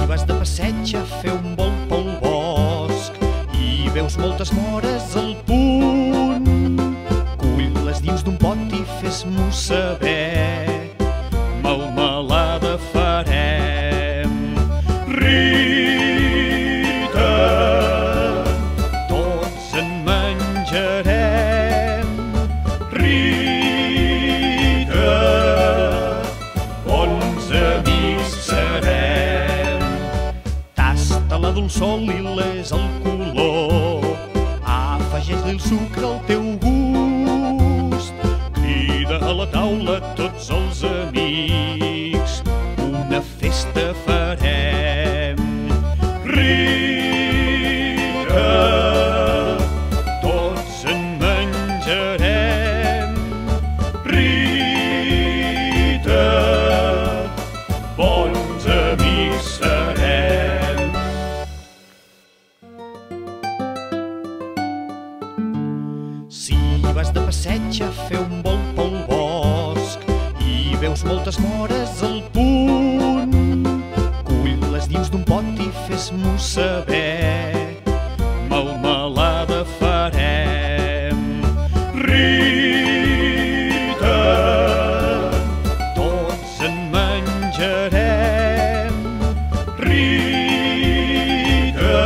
vas de passeig a fer un volt pel bosc i veus moltes mores al punt, cull-les dins d'un pot i fes-m'ho saber, melmelada farem. Rita, tots en menjarem. Rita, bons amics serem. Tasta la dolçor, lila és el color, afegeix-li el sucre al teu gust, crida a la taula tots els amics, una festa farem. Rita, tots en menjarem. Rita, bons amics serem. Si vas de passeig a fer un volt pel bosc i veus moltes mores al punt, cull-les dins d'un pot i fes-m'ho saber, melmelada farem. Rita, tots en menjarem. Rita,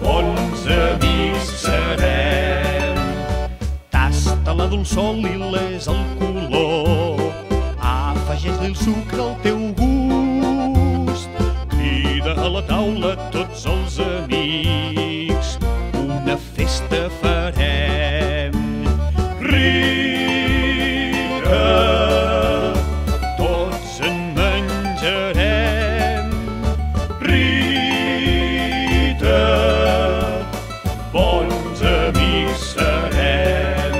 bons amics serem. Tasta la dolçor, lila és el color, afegeix-li el sucre al teu gust, crida a la taula tots els amics, una festa farem. Rita, tots en menjarem. Rita, bons amics serem.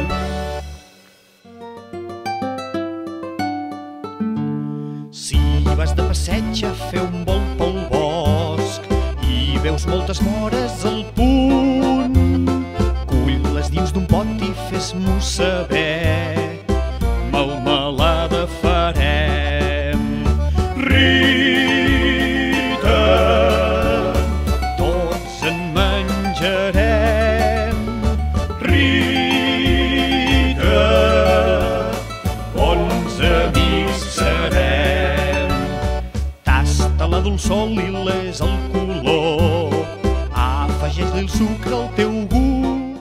Si vas de passeig a fer un volt pel bosc i veus moltes mores al punt, cull-les dins d'un pot i fes-m'ho saber, melmelada farem. Rita, tots en menjarem. Rita, bons amics serem. Tasta la dolçor, lila és el color, afegeix-li el sucre al teu